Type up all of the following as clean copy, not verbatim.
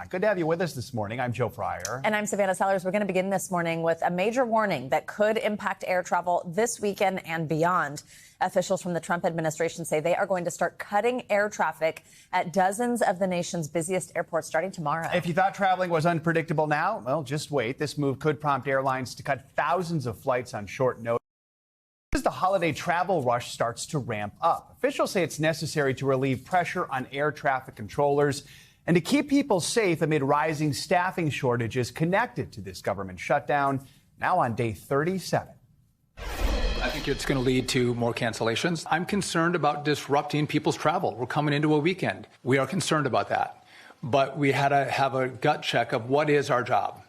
Good to have you with us this morning. I'm Joe Fryer. And I'm Savannah Sellers. We're going to begin this morning with a major warning that could impact air travel this weekend and beyond. Officials from the Trump administration say they are going to start cutting air traffic at dozens of the nation's busiest airports starting tomorrow. If you thought traveling was unpredictable now, well, just wait. This move could prompt airlines to cut thousands of flights on short notice as the holiday travel rush starts to ramp up. Officials say it's necessary to relieve pressure on air traffic controllers and to keep people safe amid rising staffing shortages connected to this government shutdown, now on day 37. I think it's going to lead to more cancellations. I'm concerned about disrupting people's travel. We're coming into a weekend. We are concerned about that. But we had to have a gut check of what is our job.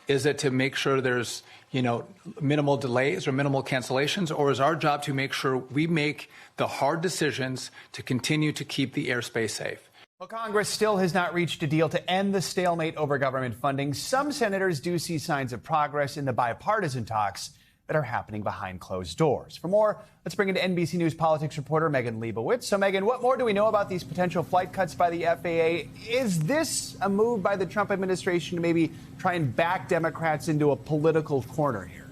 Is it to make sure there's, minimal delays or minimal cancellations, or is our job to make sure we make the hard decisions to continue to keep the airspace safe? Well, Congress still has not reached a deal to end the stalemate over government funding. Some senators do see signs of progress in the bipartisan talks that are happening behind closed doors. For more, let's bring in NBC News politics reporter Megan Leibowitz. So, Megan, what more do we know about these potential flight cuts by the FAA? Is this a move by the Trump administration to maybe try and back Democrats into a political corner here?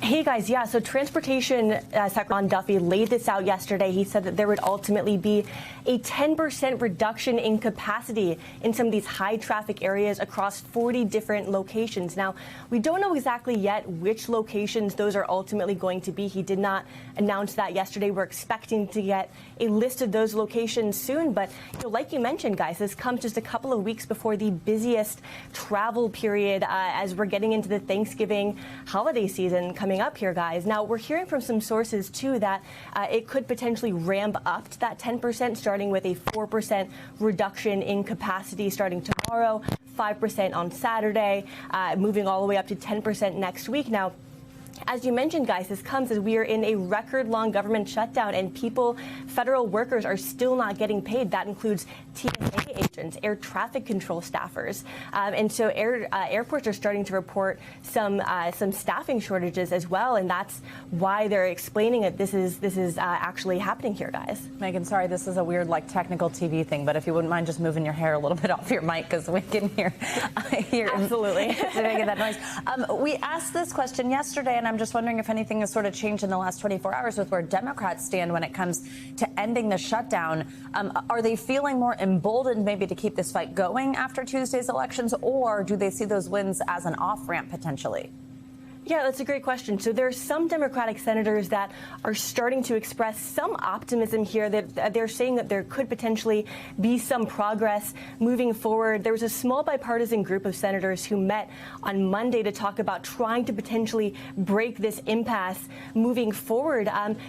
Hey guys, yeah, so Transportation Secretary Ron Duffy laid this out yesterday. He said that there would ultimately be a 10% reduction in capacity in some of these high traffic areas across 40 different locations. Now, we don't know exactly yet which locations those are ultimately going to be. He did not announce that yesterday. We're expecting to get a list of those locations soon. But like you mentioned, guys, this comes just a couple of weeks before the busiest travel period as we're getting into the Thanksgiving holiday season coming up here, guys. Now, we're hearing from some sources, too, that it could potentially ramp up to that 10%, starting with a 4% reduction in capacity starting tomorrow, 5% on Saturday, moving all the way up to 10% next week. Now, as you mentioned, guys, this comes as we are in a record-long government shutdown, and federal workers are still not getting paid. That includes TSA agents, air traffic control staffers, and so airports are starting to report some staffing shortages as well, and that's why they're explaining that this is actually happening here, guys. Megan, sorry, this is a weird technical TV thing, but if you wouldn't mind just moving your hair a little bit off your mic because we can hear absolutely making that noise. We asked this question yesterday, and I'm just wondering if anything has sort of changed in the last 24 hours with where Democrats stand when it comes to ending the shutdown. Are they feeling more emboldened maybe to keep this fight going after Tuesday's elections, or do they see those wins as an off-ramp potentially? Yeah, that's a great question. So there are some Democratic senators that are starting to express some optimism here, that they're saying that there could potentially be some progress moving forward. There was a small bipartisan group of senators who met on Monday to talk about trying to potentially break this impasse moving forward.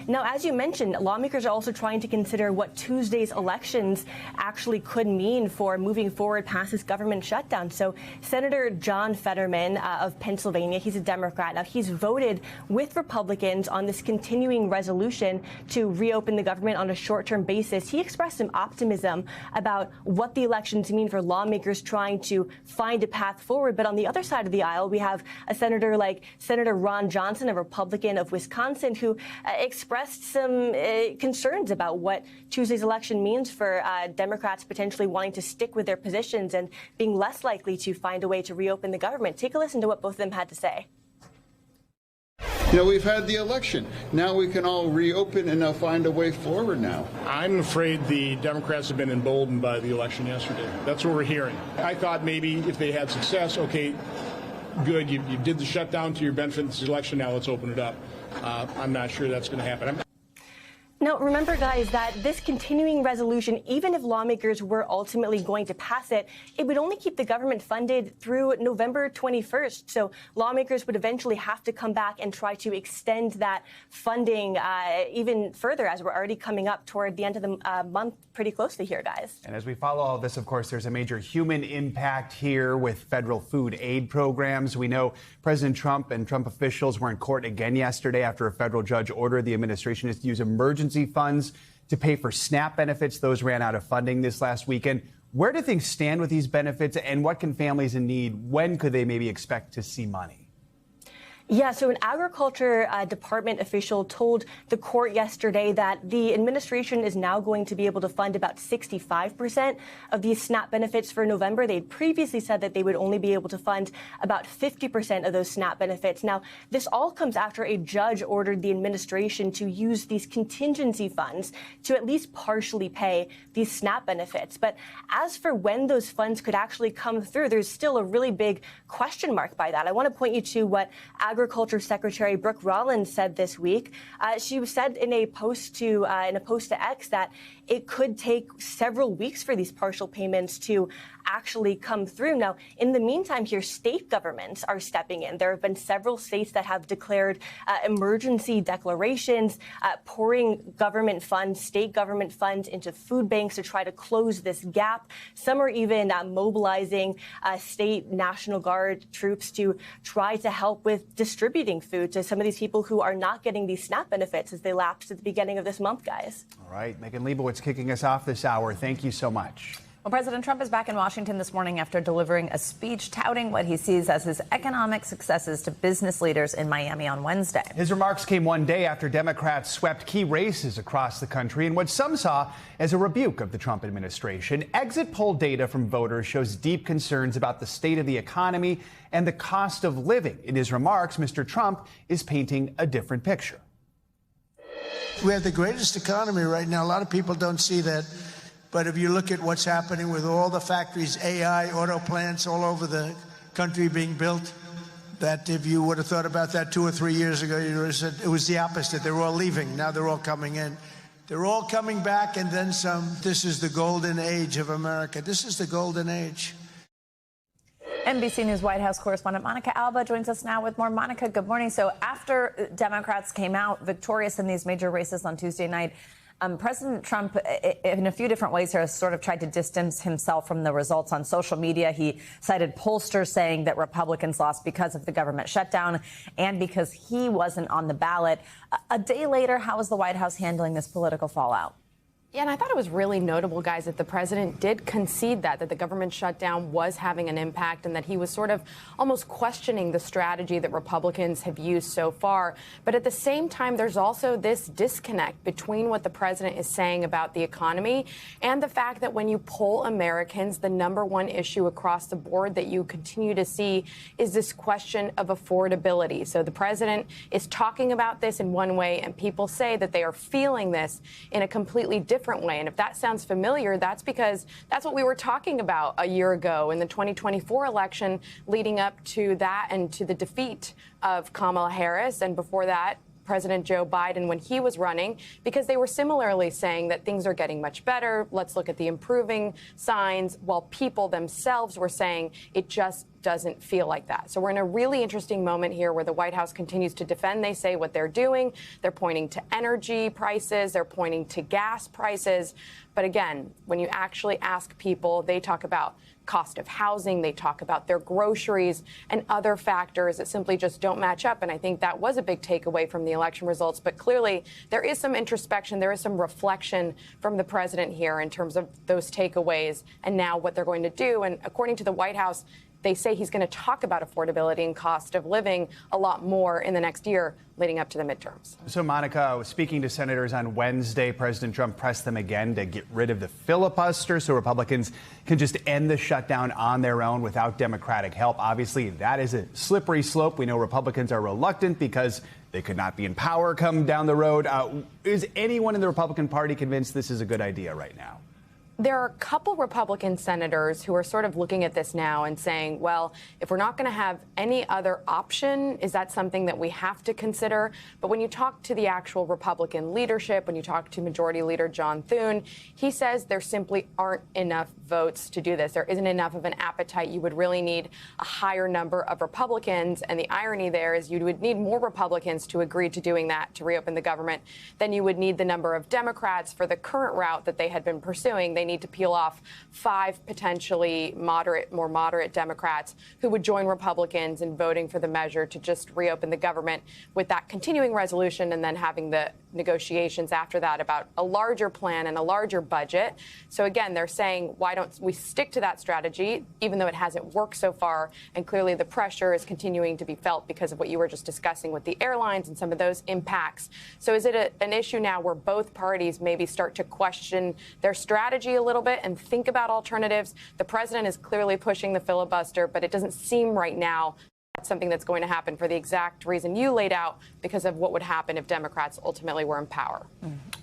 Now, as you mentioned, lawmakers are also trying to consider what Tuesday's elections actually could mean for moving forward past this government shutdown. So Senator John Fetterman of Pennsylvania, he's a Democrat. Now, he's voted with Republicans on this continuing resolution to reopen the government on a short-term basis. He expressed some optimism about what the elections mean for lawmakers trying to find a path forward. But on the other side of the aisle, we have a senator like Senator Ron Johnson, a Republican of Wisconsin, who expressed some concerns about what Tuesday's election means for Democrats potentially wanting to stick with their positions and being less likely to find a way to reopen the government. Take a listen to what both of them had to say. We've had the election. Now we can all reopen and now find a way forward now. I'm afraid the Democrats have been emboldened by the election yesterday. That's what we're hearing. I thought maybe if they had success, okay, good, you did the shutdown to your benefit this election, now let's open it up. I'm not sure that's going to happen. Now, remember, guys, that this continuing resolution, even if lawmakers were ultimately going to pass it, it would only keep the government funded through November 21st. So lawmakers would eventually have to come back and try to extend that funding even further, as we're already coming up toward the end of the month pretty closely here, guys. And as we follow all of this, of course, there's a major human impact here with federal food aid programs. We know President Trump and Trump officials were in court again yesterday after a federal judge ordered the administration to use emergency funds to pay for SNAP benefits. Those ran out of funding this last weekend. Where do things stand with these benefits, and what can families in need, when could they maybe expect to see money? Yeah, so an agriculture department official told the court yesterday that the administration is now going to be able to fund about 65% of these SNAP benefits for November. They'd previously said that they would only be able to fund about 50% of those SNAP benefits. Now, this all comes after a judge ordered the administration to use these contingency funds to at least partially pay these SNAP benefits. But as for when those funds could actually come through, there's still a really big question mark by that. I want to point you to what Agriculture Secretary Brooke Rollins said this week. She said in a post to X that it could take several weeks for these partial payments to actually come through. Now, in the meantime, here, state governments are stepping in. There have been several states that have declared emergency declarations, pouring government funds, state government funds into food banks to try to close this gap. Some are even mobilizing state National Guard troops to try to help with distributing food to some of these people who are not getting these SNAP benefits as they lapsed at the beginning of this month, guys. All right, Megan Leibowitz kicking us off this hour. Thank you so much. Well, President Trump is back in Washington this morning after delivering a speech touting what he sees as his economic successes to business leaders in Miami on Wednesday. His remarks came one day after Democrats swept key races across the country in what some saw as a rebuke of the Trump administration. Exit poll data from voters shows deep concerns about the state of the economy and the cost of living. In his remarks, Mr. Trump is painting a different picture. We have the greatest economy right now. A lot of people don't see that. But if you look at what's happening with all the factories, AI, auto plants all over the country being built, that if you would have thought about that 2 or 3 years ago, you would have said it was the opposite. They were all leaving. Now they're all coming in. They're all coming back and then some. This is the golden age of America. This is the golden age. NBC News White House correspondent Monica Alba joins us now with more. Monica, good morning. So after Democrats came out victorious in these major races on Tuesday night, President Trump, in a few different ways, has sort of tried to distance himself from the results on social media. He cited pollsters saying that Republicans lost because of the government shutdown and because he wasn't on the ballot. A day later, how is the White House handling this political fallout? Yeah, and I thought it was really notable, guys, that the president did concede that the government shutdown was having an impact and that he was sort of almost questioning the strategy that Republicans have used so far. But at the same time, there's also this disconnect between what the president is saying about the economy and the fact that when you poll Americans, the number one issue across the board that you continue to see is this question of affordability. So the president is talking about this in one way, and people say that they are feeling this in a completely different way. And if that sounds familiar, that's because that's what we were talking about a year ago in the 2024 election leading up to that and to the defeat of Kamala Harris. And before that, President Joe Biden when he was running, because they were similarly saying that things are getting much better. Let's look at the improving signs, while people themselves were saying it just doesn't feel like that. So we're in a really interesting moment here where the White House continues to defend, they say, what they're doing. They're pointing to energy prices. They're pointing to gas prices. But again, when you actually ask people, they talk about cost of housing, they talk about their groceries and other factors that simply just don't match up. And I think that was a big takeaway from the election results. But clearly, there is some introspection, there is some reflection from the president here in terms of those takeaways and now what they're going to do. And according to the White House, they say he's going to talk about affordability and cost of living a lot more in the next year leading up to the midterms. So, Monica, speaking to senators on Wednesday, President Trump pressed them again to get rid of the filibuster so Republicans can just end the shutdown on their own without Democratic help. Obviously, that is a slippery slope. We know Republicans are reluctant because they could not be in power come down the road. Is anyone in the Republican Party convinced this is a good idea right now? There are a couple Republican senators who are sort of looking at this now and saying, well, if we're not going to have any other option, is that something that we have to consider? But when you talk to the actual Republican leadership, when you talk to Majority Leader John Thune, he says there simply aren't enough votes to do this. There isn't enough of an appetite. You would really need a higher number of Republicans. And the irony there is you would need more Republicans to agree to doing that, to reopen the government, than you would need the number of Democrats for the current route that they had been pursuing. They need to peel off 5 potentially more moderate Democrats who would join Republicans in voting for the measure to just reopen the government with that continuing resolution and then having the negotiations after that about a larger plan and a larger budget. So again, they're saying, why don't we stick to that strategy, even though it hasn't worked so far? And clearly the pressure is continuing to be felt because of what you were just discussing with the airlines and some of those impacts. So is it an issue now where both parties maybe start to question their strategy a little bit and think about alternatives? The president is clearly pushing the filibuster, but it doesn't seem right now that's something that's going to happen for the exact reason you laid out, because of what would happen if Democrats ultimately were in power.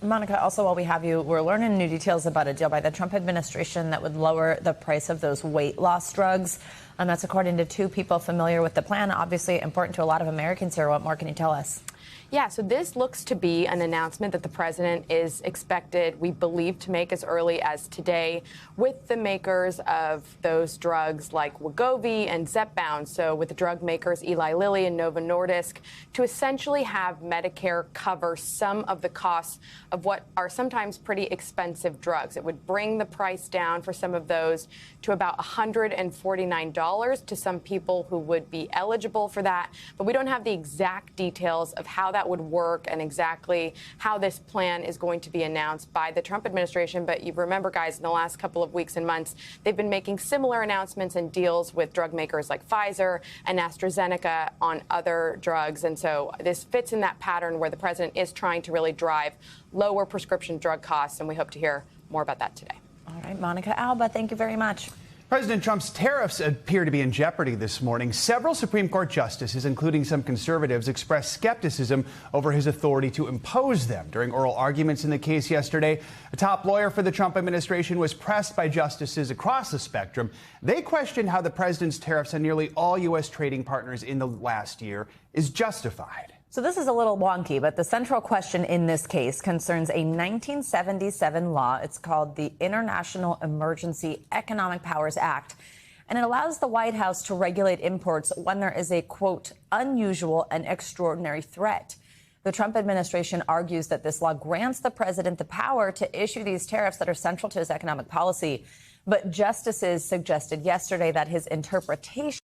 Monica, also while we have you, we're learning new details about a deal by the Trump administration that would lower the price of those weight loss drugs. And that's according to two people familiar with the plan. Obviously important to a lot of Americans here. What more can you tell us? Yeah, so this looks to be an announcement that the president is expected, we believe, to make as early as today with the makers of those drugs like Wegovy and Zepbound. So with the drug makers Eli Lilly and Novo Nordisk, to essentially have Medicare cover some of the costs of what are sometimes pretty expensive drugs. It would bring the price down for some of those to about $149 to some people who would be eligible for that. But we don't have the exact details of how that would work and exactly how this plan is going to be announced by the Trump administration. But you remember, guys, in the last couple of weeks and months, they've been making similar announcements and deals with drug makers like Pfizer and AstraZeneca on other drugs. And so this fits in that pattern where the president is trying to really drive lower prescription drug costs. And we hope to hear more about that today. All right, Monica Alba, thank you very much. President Trump's tariffs appear to be in jeopardy this morning. Several Supreme Court justices, including some conservatives, expressed skepticism over his authority to impose them. During oral arguments in the case yesterday, a top lawyer for the Trump administration was pressed by justices across the spectrum. They questioned how the president's tariffs on nearly all U.S. trading partners in the last year is justified. So this is a little wonky, but the central question in this case concerns a 1977 law. It's called the International Emergency Economic Powers Act, and it allows the White House to regulate imports when there is a, quote, unusual and extraordinary threat. The Trump administration argues that this law grants the president the power to issue these tariffs that are central to his economic policy. But justices suggested yesterday that his interpretation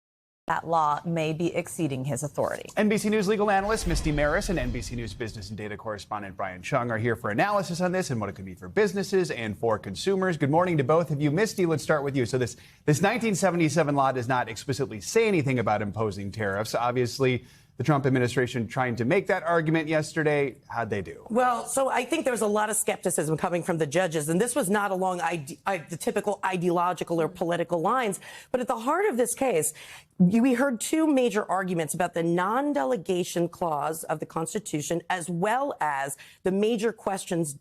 that law may be exceeding his authority. NBC News legal analyst Misty Maris and NBC News business and data correspondent Brian Chung are here for analysis on this and what it could mean for businesses and for consumers. Good morning to both of you. Misty, let's start with you. So this 1977 law does not explicitly say anything about imposing tariffs. Obviously, the Trump administration trying to make that argument yesterday. How'd they do? Well, so I think there was a lot of skepticism coming from the judges, and this was not along the typical ideological or political lines. But at the heart of this case, we heard two major arguments about the non-delegation clause of the Constitution, as well as the major questions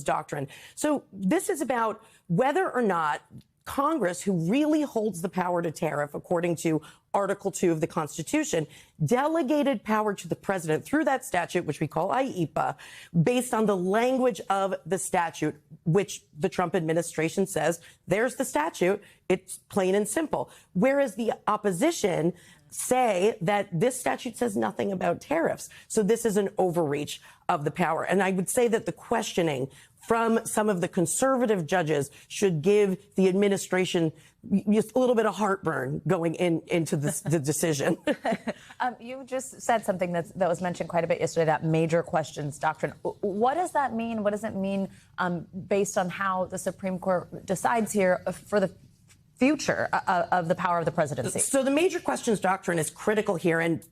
doctrine. So this is about whether or not Congress, who really holds the power to tariff, according to Article 2 of the Constitution, delegated power to the president through that statute, which we call IEPA, based on the language of the statute, which the Trump administration says, there's the statute, it's plain and simple. Whereas the opposition say that this statute says nothing about tariffs. So this is an overreach of the power. And I would say that the questioning from some of the conservative judges should give the administration just a little bit of heartburn going into the decision. You just said something that was mentioned quite a bit yesterday, that major questions doctrine. What does that mean? What does it mean based on how the Supreme Court decides here for the future of the power of the presidency? So the major questions doctrine is critical here. And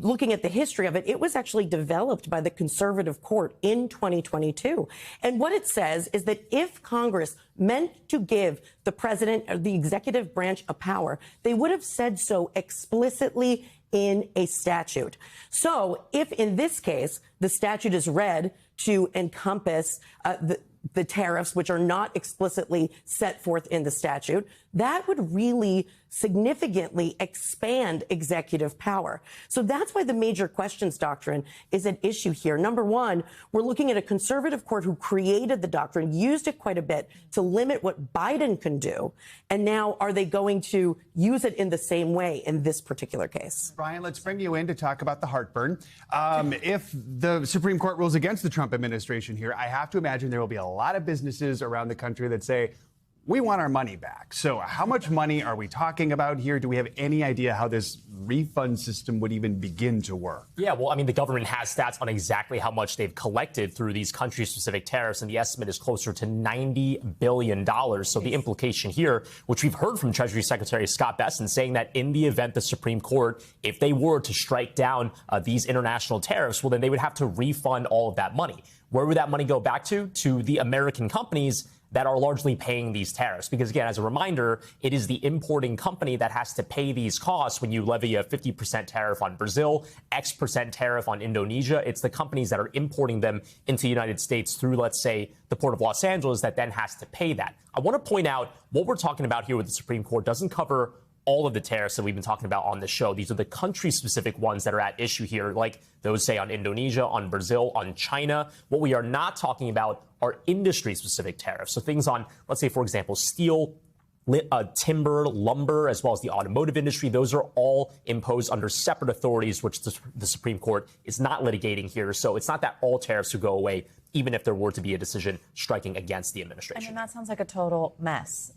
looking at the history of it, it was actually developed by the conservative court in 2022. And what it says is that if Congress meant to give the president or the executive branch a power, they would have said so explicitly in a statute. So if in this case, the statute is read to encompass the tariffs, which are not explicitly set forth in the statute, that would really significantly expand executive power. So that's why the major questions doctrine is an issue here. Number one, we're looking at a conservative court who created the doctrine, used it quite a bit to limit what Biden can do. And now are they going to use it in the same way in this particular case? Brian, let's bring you in to talk about the heartburn. If the Supreme Court rules against the Trump administration here, I have to imagine there will be a lot of businesses around the country that say, we want our money back. So how much money are we talking about here? Do we have any idea how this refund system would even begin to work? Yeah, well, I mean, the government has stats on exactly how much they've collected through these country-specific tariffs, and the estimate is closer to $90 billion. So the implication here, which we've heard from Treasury Secretary Scott Bessent, saying that in the event the Supreme Court, if they were to strike down these international tariffs, well, then they would have to refund all of that money. Where would that money go back to? To the American companies that are largely paying these tariffs. Because, again, as a reminder, it is the importing company that has to pay these costs when you levy a 50% tariff on Brazil, X% tariff on Indonesia. It's the companies that are importing them into the United States through, let's say, the Port of Los Angeles that then has to pay that. I want to point out what we're talking about here with the Supreme Court doesn't cover all of the tariffs that we've been talking about on the show. These are the country-specific ones that are at issue here, like those, say, on Indonesia, on Brazil, on China. What we are not talking about are industry-specific tariffs. So things on, let's say, for example, steel, timber, lumber, as well as the automotive industry. Those are all imposed under separate authorities, which the Supreme Court is not litigating here. So it's not that all tariffs would go away, even if there were to be a decision striking against the administration. I mean, that sounds like a total mess.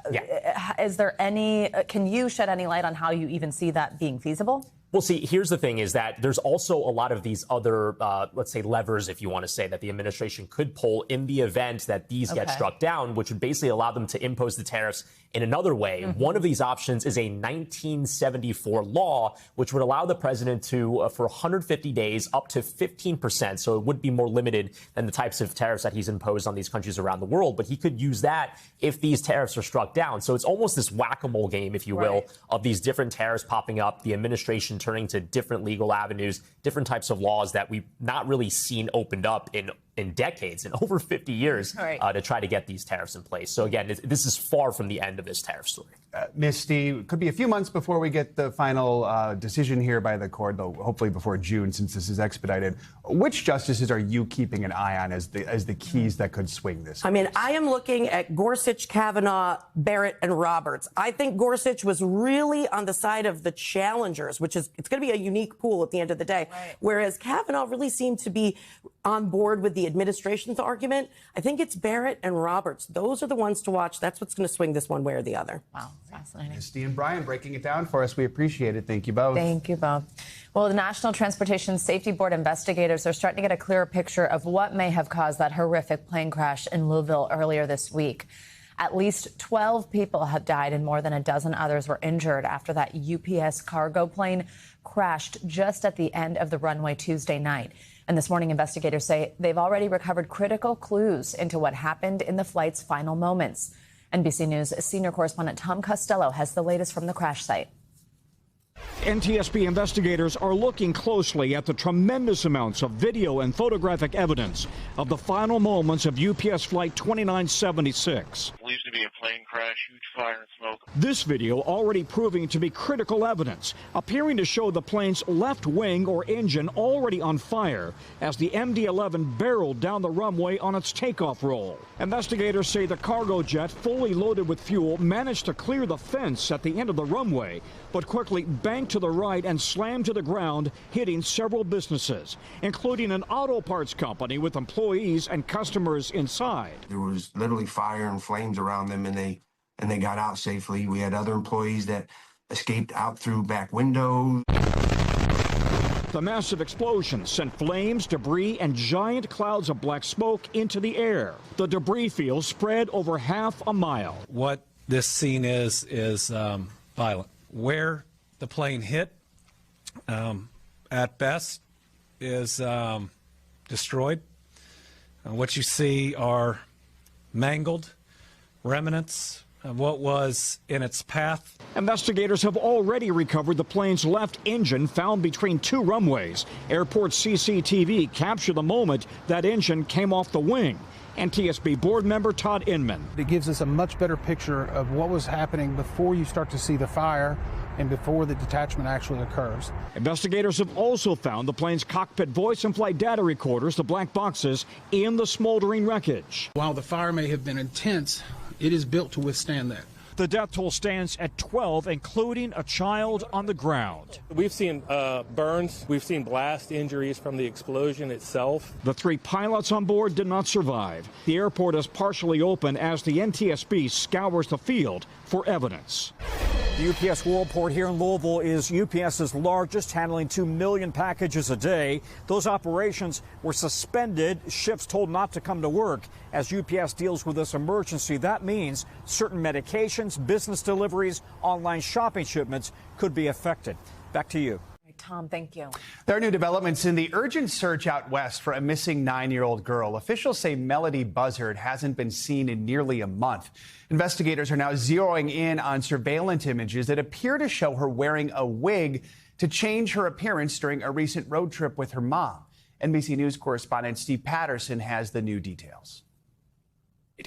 Yeah. Is there any, can you shed any light on how you even see that being feasible? Well, see, here's the thing is that there's also a lot of these other, let's say, levers, if you want to say, that the administration could pull in the event that these get struck down, which would basically allow them to impose the tariffs in another way. One of these options is a 1974 law, which would allow the president to, for 150 days, up to 15%. So it would be more limited than the types of tariffs that he's imposed on these countries around the world. But he could use that if these tariffs are struck down. So it's almost this whack-a-mole game, if you will, of these different tariffs popping up, the administration turning to different legal avenues, different types of laws that we've not really seen opened up in decades, in over 50 years, to try to get these tariffs in place. So again, this is far from the end of this tariff story. Misty, it could be a few months before we get the final decision here by the court, though hopefully before June, since this is expedited. Which justices are you keeping an eye on as the keys that could swing this? I mean, I am looking at Gorsuch, Kavanaugh, Barrett, and Roberts. I think Gorsuch was really on the side of the challengers, which is, it's going to be a unique pool at the end of the day. Whereas Kavanaugh really seemed to be on board with the administration's argument. I think it's Barrett and Roberts. Those are the ones to watch. That's what's going to swing this one way or the other. Wow, fascinating. Misty and Brian breaking it down for us. We appreciate it. Thank you both. Thank you both. Well, the National Transportation Safety Board investigators are starting to get a clearer picture of what may have caused that horrific plane crash in Louisville earlier this week. At least 12 people have died and more than a dozen others were injured after that UPS cargo plane crashed just at the end of the runway Tuesday night. And this morning, investigators say they've already recovered critical clues into what happened in the flight's final moments. NBC News senior correspondent Tom Costello has the latest from the crash site. NTSB investigators are looking closely at the tremendous amounts of video and photographic evidence of the final moments of UPS Flight 2976. Believes to be a plane crash, huge fire and smoke. This video already proving to be critical evidence, appearing to show the plane's left wing or engine already on fire as the MD-11 barreled down the runway on its takeoff roll. Investigators say the cargo jet, fully loaded with fuel, managed to clear the fence at the end of the runway, but quickly banked to the right and slammed to the ground, hitting several businesses, including an auto parts company with employees and customers inside. There was literally fire and flames around them, and they got out safely. We had other employees that escaped out through back windows. The massive explosion sent flames, debris, and giant clouds of black smoke into the air. The debris field spread over half a mile. What this scene is violent. Where the plane hit, at best, is destroyed. What you see are mangled remnants of what was in its path. Investigators have already recovered the plane's left engine found between two runways. Airport CCTV captured the moment that engine came off the wing. NTSB board member Todd Inman. It gives us a much better picture of what was happening before you start to see the fire and before the detachment actually occurs. Investigators have also found the plane's cockpit voice and flight data recorders, the black boxes, in the smoldering wreckage. While the fire may have been intense, it is built to withstand that. The death toll stands at 12, including a child on the ground. We've seen burns. We've seen blast injuries from the explosion itself. The 3 pilots on board did not survive. The airport is partially open as the NTSB scours the field for evidence. The UPS Worldport here in Louisville is UPS's largest, handling 2 million packages a day. Those operations were suspended, shifts told not to come to work. As UPS deals with this emergency, that means certain medications, business deliveries, online shopping shipments could be affected. Back to you. Tom, thank you. There are new developments in the urgent search out west for a missing 9-year-old girl. Officials say Melody Buzzard hasn't been seen in nearly a month. Investigators are now zeroing in on surveillance images that appear to show her wearing a wig to change her appearance during a recent road trip with her mom. NBC News correspondent Steve Patterson has the new details.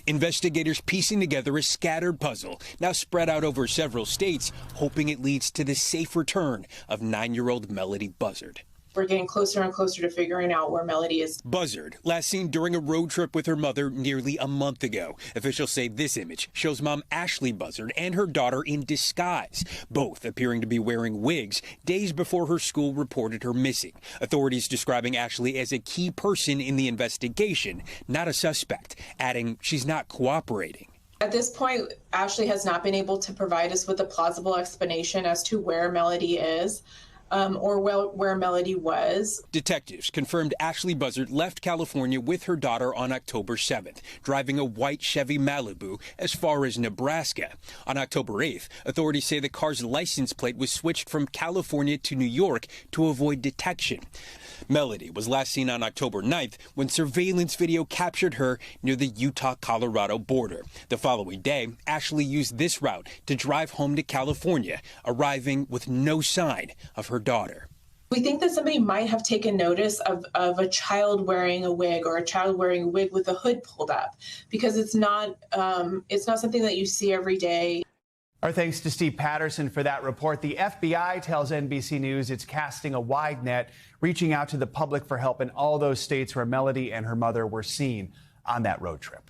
Investigators piecing together a scattered puzzle, now spread out over several states, hoping it leads to the safe return of 9-year-old Melody Buzzard. We're getting closer and closer to figuring out where Melody is. Buzzard, last seen during a road trip with her mother nearly a month ago. Officials say this image shows mom Ashley Buzzard and her daughter in disguise, both appearing to be wearing wigs days before her school reported her missing. Authorities describing Ashley as a key person in the investigation, not a suspect, adding she's not cooperating. At this point, Ashley has not been able to provide us with a plausible explanation as to where Melody is. Or where Melody was. Detectives confirmed Ashley Buzzard left California with her daughter on October 7th, driving a white Chevy Malibu as far as Nebraska. On October 8th, authorities say the car's license plate was switched from California to New York to avoid detection. Melody was last seen on October 9th when surveillance video captured her near the Utah-Colorado border. The following day, Ashley used this route to drive home to California, arriving with no sign of her daughter. We think that somebody might have taken notice of a child wearing a wig or a child wearing a wig with a hood pulled up, because it's not something that you see every day. Our thanks to Steve Patterson for that report. The FBI tells NBC News it's casting a wide net, reaching out to the public for help in all those states where Melody and her mother were seen on that road trip.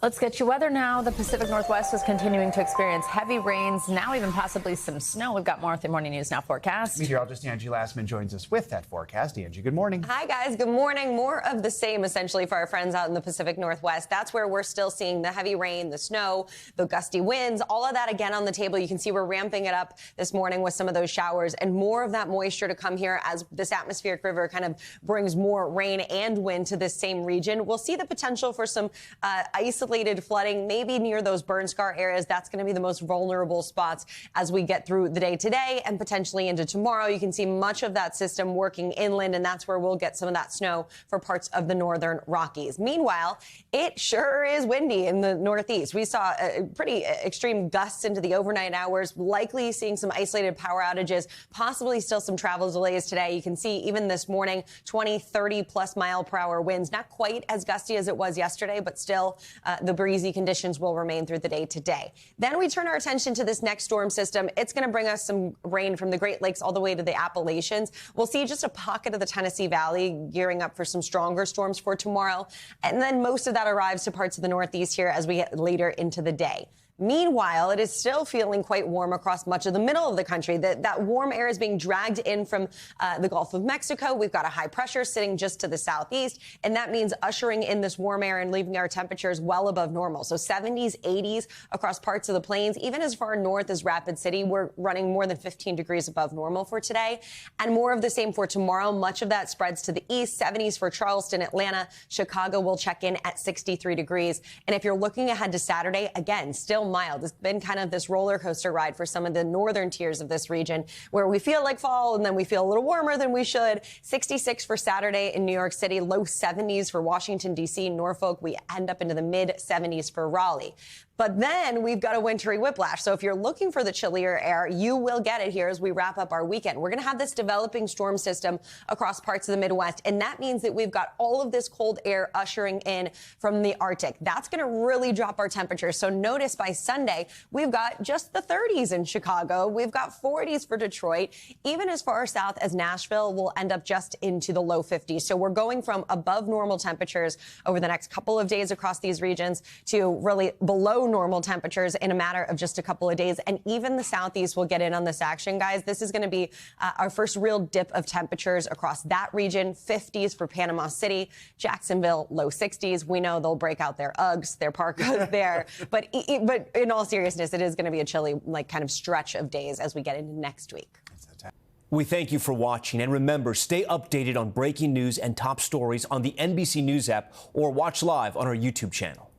Let's get you weather now. The Pacific Northwest is continuing to experience heavy rains, now even possibly some snow. We've got more with the Morning News Now forecast. Meteorologist Angie Lassman joins us with that forecast. Angie, good morning. Hi, guys. Good morning. More of the same, essentially, for our friends out in the Pacific Northwest. That's where we're still seeing the heavy rain, the snow, the gusty winds, all of that again on the table. You can see we're ramping it up this morning with some of those showers and more of that moisture to come here as this atmospheric river kind of brings more rain and wind to this same region. We'll see the potential for some isolated flooding, maybe near those burn scar areas. That's going to be the most vulnerable spots as we get through the day today and potentially into tomorrow. You can see much of that system working inland, and that's where we'll get some of that snow for parts of the northern Rockies. Meanwhile, it sure is windy in the Northeast. We saw pretty extreme gusts into the overnight hours, likely seeing some isolated power outages, possibly still some travel delays today. You can see even this morning, 20, 30 plus mile per hour winds, not quite as gusty as it was yesterday, but still the breezy conditions will remain through the day today. Then we turn our attention to this next storm system. It's going to bring us some rain from the Great Lakes all the way to the Appalachians. We'll see just a pocket of the Tennessee Valley gearing up for some stronger storms for tomorrow. And then most of that arrives to parts of the Northeast here as we get later into the day. Meanwhile, it is still feeling quite warm across much of the middle of the country. That warm air is being dragged in from the Gulf of Mexico. We've got a high pressure sitting just to the southeast, and that means ushering in this warm air and leaving our temperatures well above normal. So 70s, 80s across parts of the plains, even as far north as Rapid City. We're running more than 15 degrees above normal for today, and more of the same for tomorrow. Much of that spreads to the east. 70s for Charleston, Atlanta, Chicago will check in at 63 degrees. And if you're looking ahead to Saturday, again, still mild. It's been kind of this roller coaster ride for some of the northern tiers of this region where we feel like fall and then we feel a little warmer than we should. 66 for Saturday in New York City, low 70s for Washington, D.C., Norfolk. We end up into the mid 70s for Raleigh. But then we've got a wintry whiplash. So if you're looking for the chillier air, you will get it here as we wrap up our weekend. We're going to have this developing storm system across parts of the Midwest. And that means that we've got all of this cold air ushering in from the Arctic. That's going to really drop our temperatures. So notice by Sunday, we've got just the 30s in Chicago. We've got 40s for Detroit. Even as far south as Nashville, we'll end up just into the low 50s. So we're going from above normal temperatures over the next couple of days across these regions to really below below normal temperatures in a matter of just a couple of days. And even the southeast will get in on this action, guys. This is going to be our first real dip of temperatures across that region. 50s for Panama City, Jacksonville, low 60s. We know they'll break out their Uggs, their parkas there. But in all seriousness, it is going to be a chilly, kind of stretch of days as we get into next week. We thank you for watching, and remember, stay updated on breaking news and top stories on the NBC News app or watch live on our YouTube channel.